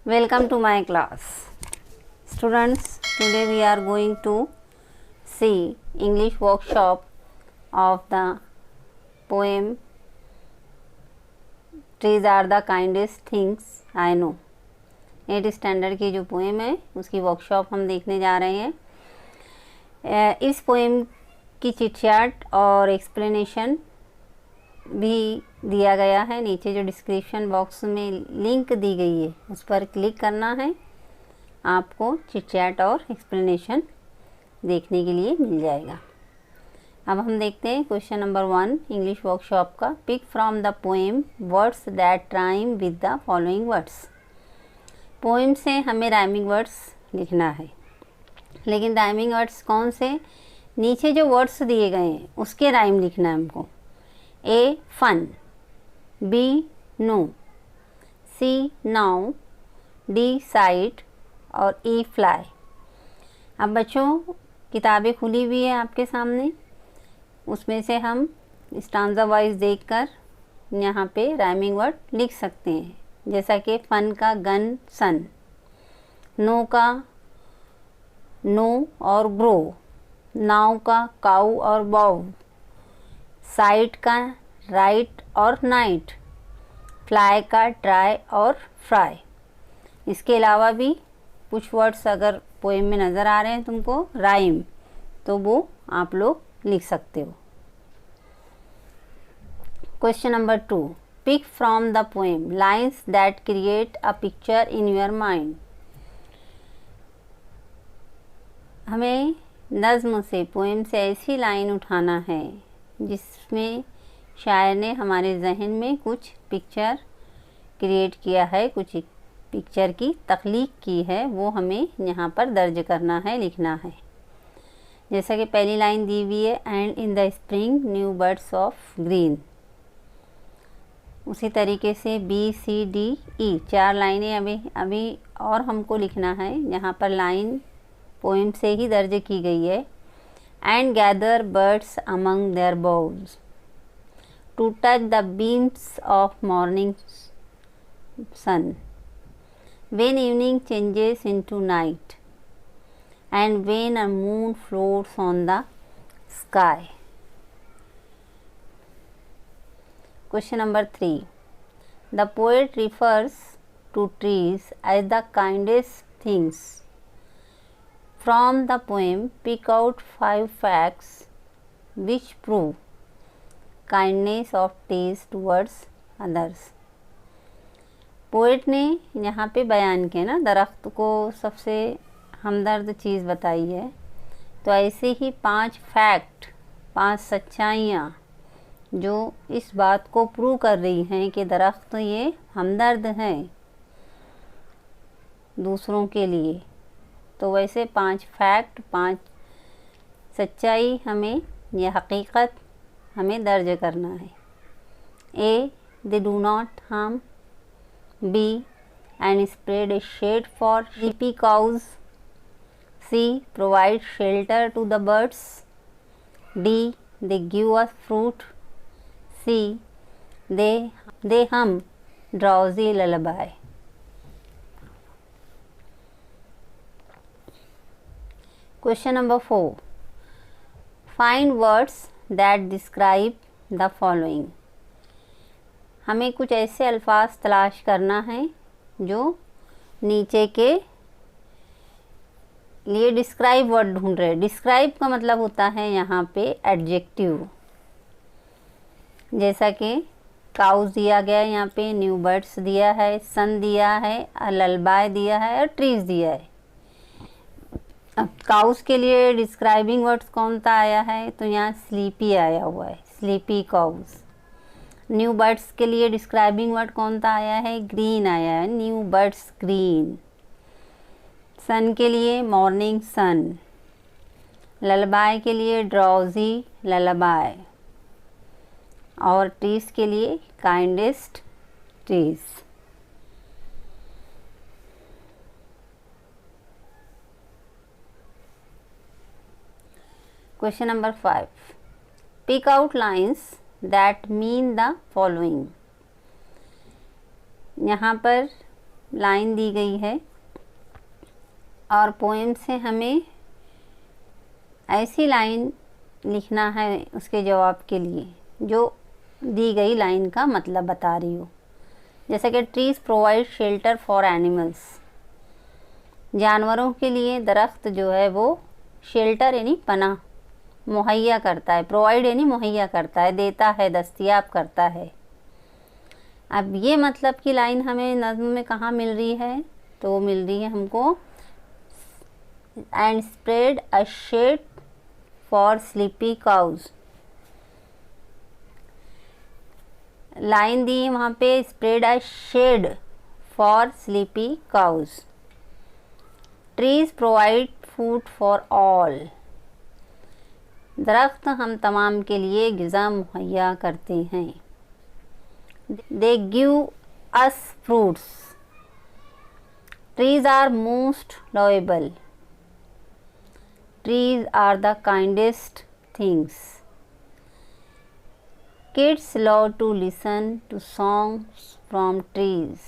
Welcome to my class. Students, today we are going to see English workshop of the poem Trees are the kindest things I know. 8th standard की जो poem है उसकी workshop हम देखने जा रहे हैं। इस पोएम की चिटचैट और एक्सप्लेनेशन भी दिया गया है। नीचे जो डिस्क्रिप्शन बॉक्स में लिंक दी गई है उस पर क्लिक करना है, आपको चिटचैट और एक्सप्लेनेशन देखने के लिए मिल जाएगा। अब हम देखते हैं क्वेश्चन नंबर 1 इंग्लिश वर्कशॉप का। Pick from the poem words that rhyme with the following words. Poem से हमें राइमिंग वर्ड्स लिखना है, लेकिन राइमिंग वर्ड्स कौन से? नीचे जो वर्ड्स दिए गए हैं उसके राइम लिखना है हमको। A fun, B no, C now, D sight और E fly। अब बच्चों किताबें खुली हुई है आपके सामने, उसमें से हम स्टांजा वाइज देखकर यहाँ पे राइमिंग वर्ड लिख सकते हैं। जैसा कि फन का गन सन, नो का नो और ग्रो, नाव का काऊ और बॉव, साइट का राइट और नाइट, फ्लाई का ट्राई और फ्राई। इसके अलावा भी कुछ वर्ड्स अगर पोएम में नज़र आ रहे हैं तुमको राइम, तो वो आप लोग लिख सकते हो। Question number 2, pick from the poem lines that create a picture in your mind. हमें नज़्म से, पोएम से ऐसी लाइन उठाना है जिसमें शायर ने हमारे जहन में कुछ पिक्चर क्रिएट किया है, कुछ पिक्चर की तख्लीक की है, वो हमें यहाँ पर दर्ज करना है, लिखना है। जैसा कि पहली लाइन दी हुई है, and in the spring new birds of green. उसी तरीके से बी सी डी ई 4 लाइनें अभी और हमको लिखना है। यहाँ पर लाइन पोएम से ही दर्ज की गई है। And gather birds among their boughs to touch the beams of morning sun, when evening changes into night and when a moon floats on the sky. Question number 3, the poet refers to trees as the kindest things. From the poem, pick out 5 facts which prove kindness of trees towards others. Poet ने यहाँ पे बयान किया ना, दरख्त को सबसे हमदर्द चीज़ बताई है। तो ऐसे ही 5 फैक्ट, 5 सच्चाइयाँ जो इस बात को प्रूव कर रही हैं कि दरख्त ये हमदर्द हैं दूसरों के लिए। तो वैसे 5 फैक्ट, 5 सच्चाई हमें, यह हकीकत हमें दर्ज करना है। A, they do not harm. B, and spread a shade for sleepy cows. C, provide shelter to the birds. D, they give us fruit. C, they hum drowsy lullaby. Question number 4, find words that describe the following। हमें कुछ ऐसे अल्फाज तलाश करना है जो नीचे के लिए डिस्क्राइब वर्ड ढूंढ रहे हैं। डिस्क्राइब का मतलब होता है यहाँ पे एडजेक्टिव। जैसा कि काउस दिया गया है, यहाँ पे न्यू बर्ड्स दिया है, सन दिया है, ललबाय दिया है और ट्रीज दिया है। अब काउस के लिए डिस्क्राइबिंग वर्ड्स कौन सा आया है? तो यहाँ स्लीपी आया हुआ है, स्लीपी काउस। न्यू बर्ड्स के लिए डिस्क्राइबिंग वर्ड कौन सा आया है? ग्रीन आया है, न्यू बर्ड्स ग्रीन। सन के लिए मॉर्निंग सन। ललबाय के लिए ड्राउजी ललबाय। और ट्रीज के लिए kindest trees. Question number 5, pick out lines that mean the following। यहाँ पर लाइन दी गई है और पोएम से हमें ऐसी लाइन लिखना है उसके जवाब के लिए जो दी गई लाइन का मतलब बता रही हो। जैसे कि trees provide shelter for animals, जानवरों के लिए दरख्त जो है वो शेल्टर यानी पनाह मुहैया करता है। प्रोवाइड यानी मुहैया करता है, देता है, दस्तयाब करता है। अब ये मतलब की लाइन हमें नज़्म में कहाँ मिल रही है? तो वो मिल रही है हमको and spread a shade for sleepy cows. Line दी वहाँ पे spread a shade for sleepy cows. Trees provide food for all, दरख्त हम तमाम के लिए ग़िज़ा मुहैया करते हैं। They give us fruits, trees are most lovable, trees are the kindest things. Kids love to listen to songs from trees.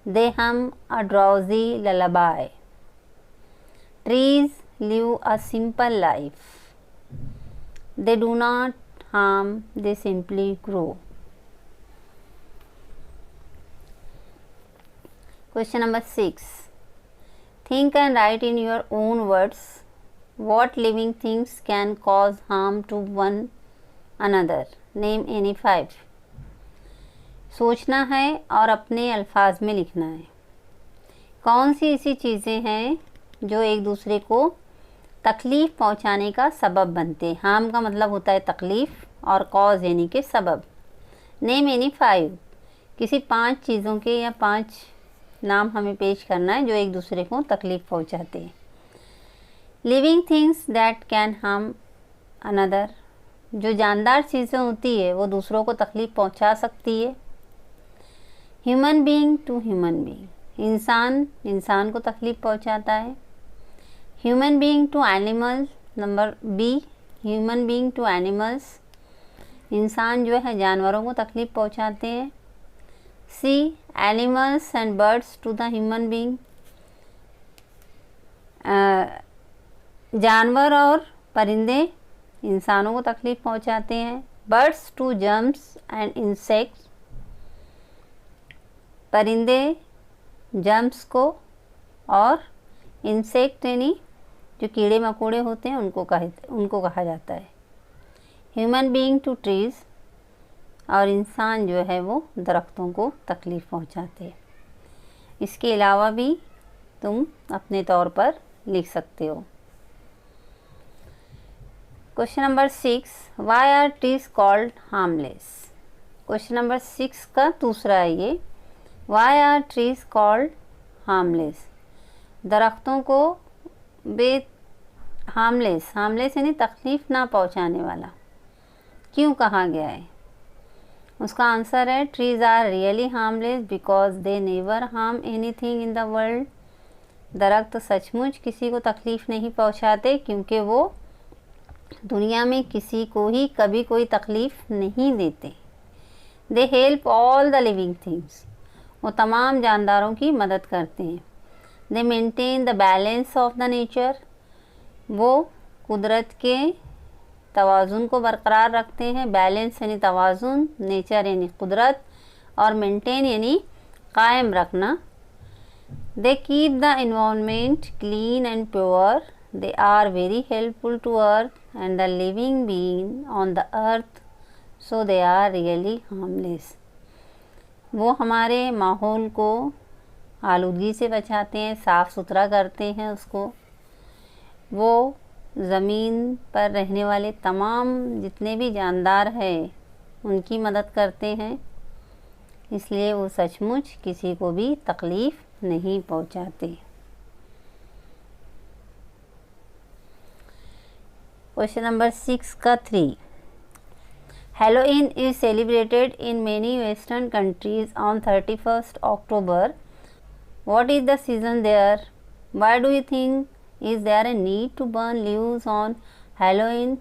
They hum a drowsy lullaby. Trees live a simple life. They do not harm, they simply grow. Question number 6. Think and write in your own words what living things can cause harm to one another. Name any 5। सोचना है और अपने अल्फाज में लिखना है कौन सी ऐसी चीज़ें हैं जो एक दूसरे को तकलीफ़ पहुंचाने का सबब बनते हैं। हार्म का मतलब होता है तकलीफ़ और कॉज यानी कि सबब। नेम एनी 5, किसी 5 चीज़ों के या 5 नाम हमें पेश करना है जो एक दूसरे को तकलीफ़ पहुंचाते हैं। Living things that can harm another, जो जानदार चीज़ें होती है वो दूसरों को तकलीफ़ पहुंचा सकती है। Human being to human being, इंसान इंसान को तकलीफ़ पहुंचाता है। Human being to animals, number B human being to animals, इंसान जो है जानवरों को तकलीफ़ पहुंचाते हैं। C animals and birds to the human being, जानवर और परिंदे इंसानों को तकलीफ़ पहुंचाते हैं। Birds to germs and insects, परिंदे जर्म्स को और इंसेक्ट यानी जो कीड़े मकोड़े होते हैं उनको कहा जाता है। ह्यूमन बीइंग टू ट्रीज़, और इंसान जो है वो दरख्तों को तकलीफ़ पहुंचाते हैं। इसके अलावा भी तुम अपने तौर पर लिख सकते हो। Question number 6, why are trees called harmless. Question number 6 का दूसरा है ये, why are trees called harmless, दरख्तों को हार्मलेस यानी तकलीफ़ ना पहुंचाने वाला क्यों कहा गया है। उसका आंसर है trees are really harmless because they never harm anything in the world, दरख्त सचमुच किसी को तकलीफ़ नहीं पहुंचाते क्योंकि वो दुनिया में किसी को ही कभी कोई तकलीफ़ नहीं देते। They help all the living things, वो तमाम जानदारों की मदद करते हैं। दे maintain the balance of the nature, वो कुदरत के तवाज़ुन को बरकरार रखते हैं। बैलेंस यानी तवाज़ुन, नेचर यानी कुदरत, और मेंटेन यानी कायम रखना। They keep the environment clean and pure, they are very helpful to earth and the living being on the earth, so they are really harmless. वो हमारे माहौल को आलूदगी से बचाते हैं, साफ़ सुथरा करते हैं उसको। वो ज़मीन पर रहने वाले तमाम जितने भी जानदार हैं उनकी मदद करते हैं, इसलिए वो सचमुच किसी को भी तकलीफ़ नहीं पहुंचाते। क्वेश्चन नंबर 6 का 3, Halloween is celebrated in many western countries on 31st October. What is the season there? Why do you think is there a need to burn leaves on Halloween?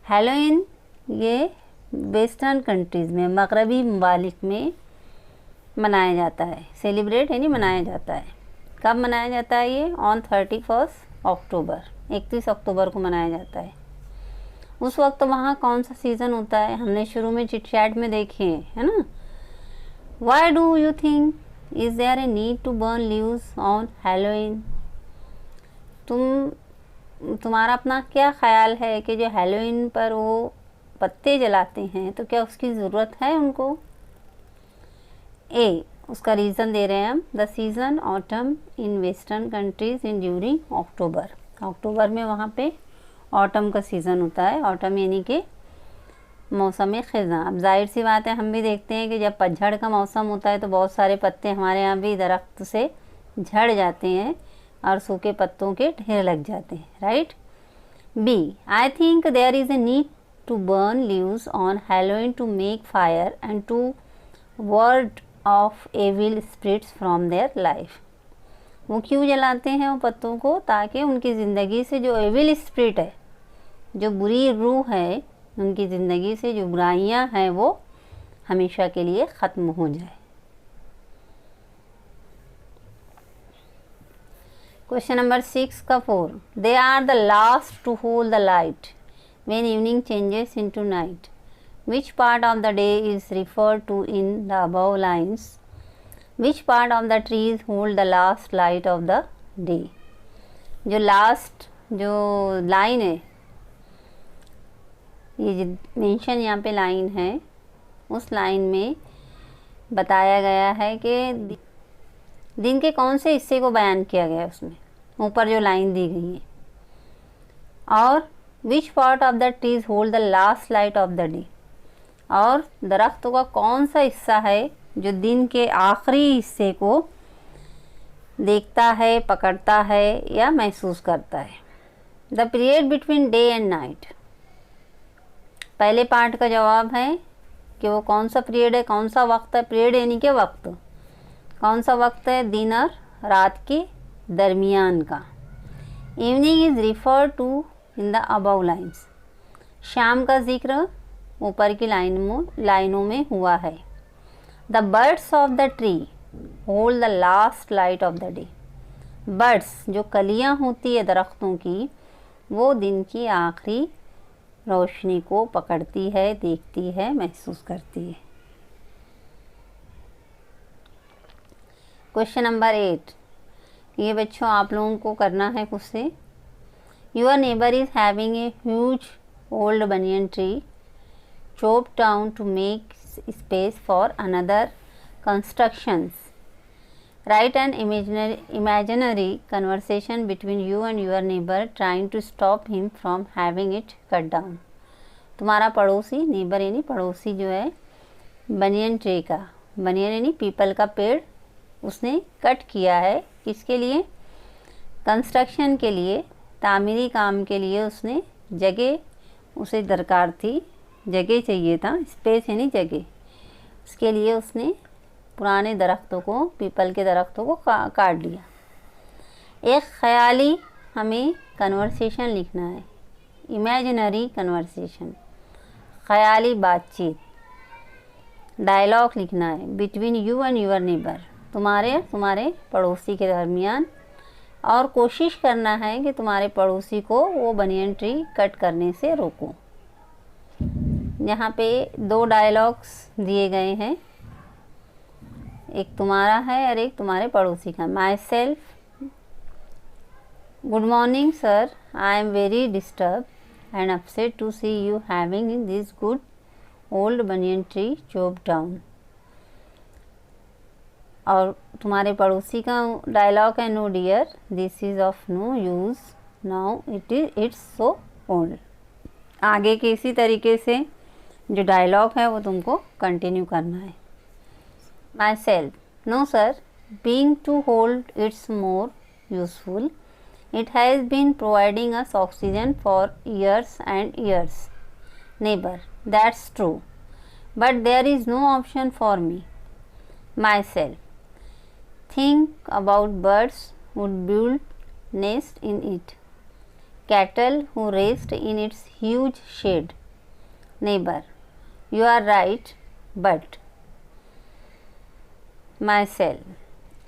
Halloween ये western countries में, मगरबी ममालिक में मनाया जाता है। Celebrate यानी मनाया जाता है। कब मनाया जाता है ये? ऑन 31 अक्टूबर, 31 अक्टूबर को मनाया जाता है। उस वक्त वहाँ कौन सा सीज़न होता है? हमने शुरू में चिट चैट में देखे है ना। Why do you think is there a need to burn leaves on Halloween? तुम्हारा अपना क्या ख्याल है कि जो हैलोवीन पर वो पत्ते जलाते हैं, तो क्या उसकी ज़रूरत है उनको? ए, उसका रीज़न दे रहे हैं हम। The season autumn in western countries in during October. अक्टूबर में वहाँ पे ऑटम का सीज़न होता है। ऑटम यानी कि मौसम ख़ज़ां। अब जाहिर सी बात है, हम भी देखते हैं कि जब पतझड़ का मौसम होता है तो बहुत सारे पत्ते हमारे यहाँ भी दरख्त से झड़ जाते हैं और सूखे पत्तों के ढेर लग जाते हैं, right. B, I think there is a need to burn leaves on Halloween to make fire and to ward off evil spirits from their life. वो क्यों जलाते हैं वो पत्तों को? ताकि उनकी ज़िंदगी से जो एविल स्पिरिट है, जो बुरी रूह है, उनकी ज़िंदगी से जो बुराइयां हैं वो हमेशा के लिए ख़त्म हो जाए। क्वेश्चन नंबर 6 का 4, they are the last to hold the light when evening changes into night. Which part of the day is referred to in the above lines? Which part of the trees hold the last light of the day? जो last जो line है, ये mention यहाँ पे line है, उस line में बताया गया है कि दिन के कौन से हिस्से को बयान किया गया है उसमें, ऊपर जो लाइन दी गई है। और which part of the trees hold the last light of the day, और दरख्तों का कौन सा हिस्सा है जो दिन के आखिरी हिस्से को देखता है, पकड़ता है या महसूस करता है। The period between day and night. पहले पार्ट का जवाब है कि वो कौन सा पीरियड है, कौन सा वक्त है। पीरियड यानी कि वक्त, कौन सा वक्त है? दिन और रात के दरमियान का। Evening is refer to in the above lines. शाम का जिक्र ऊपर की लाइनों में हुआ है। The birds of the tree hold the last light of the day. Birds जो कलियां होती है दरख्तों की, वो दिन की आखिरी रोशनी को पकड़ती है, देखती है, महसूस करती है। क्वेश्चन नंबर 8, ये बच्चों आप लोगों को करना है खुद से। Your neighbour is having a huge old banyan tree chopped down to make space for another constructions. Write an imaginary conversation between you and your neighbor trying to stop him from having it cut down. तुम्हारा पड़ोसी, neighbour यानी पड़ोसी जो है, banyan tree का, बनियन यानी people का पेड़ उसने कट किया है। किसके लिए? कंस्ट्रक्शन के लिए, तामीरी काम के लिए उसने जगह उसे दरकार थी, जगह चाहिए था, स्पेस यानी जगह। उसके लिए उसने पुराने दरख्तों को, पीपल के दरख्तों को काट लिया। एक ख़याली हमें कन्वर्सेशन लिखना है, इमेजिनरी कन्वर्सेशन, ख़याली बातचीत, डायलॉग लिखना है between you and your neighbour, तुम्हारे पड़ोसी के दरमियान। और कोशिश करना है कि तुम्हारे पड़ोसी को वो बनियन ट्री कट करने से रोको। यहाँ पे 2 डायलॉग्स दिए गए हैं, एक तुम्हारा है और एक तुम्हारे पड़ोसी का। Myself, good morning sir, I am very disturb and upset to see you having this good old banyan tree chop down. और तुम्हारे पड़ोसी का डायलॉग है, no dear, this is of no use now, it's so old. आगे के इसी तरीके से जो डायलॉग है वो तुमको कंटिन्यू करना है। Myself, no sir, being to hold it's more useful, it has been providing us oxygen for years and years. Neighbour, that's true, but there is no option for me. Myself, think about birds would build nest in it, cattle who rest in its huge shade. Neighbor, you are right, but myself.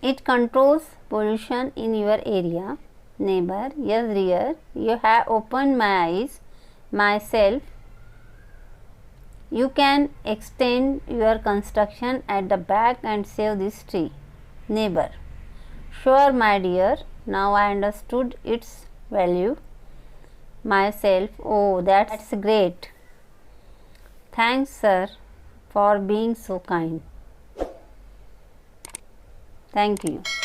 It controls pollution in your area. Neighbor, yes dear, you have opened my eyes. Myself, you can extend your construction at the back and save this tree. Neighbor, sure my dear, now I understood its value. Myself, oh that's great. Thanks sir for being so kind. Thank you.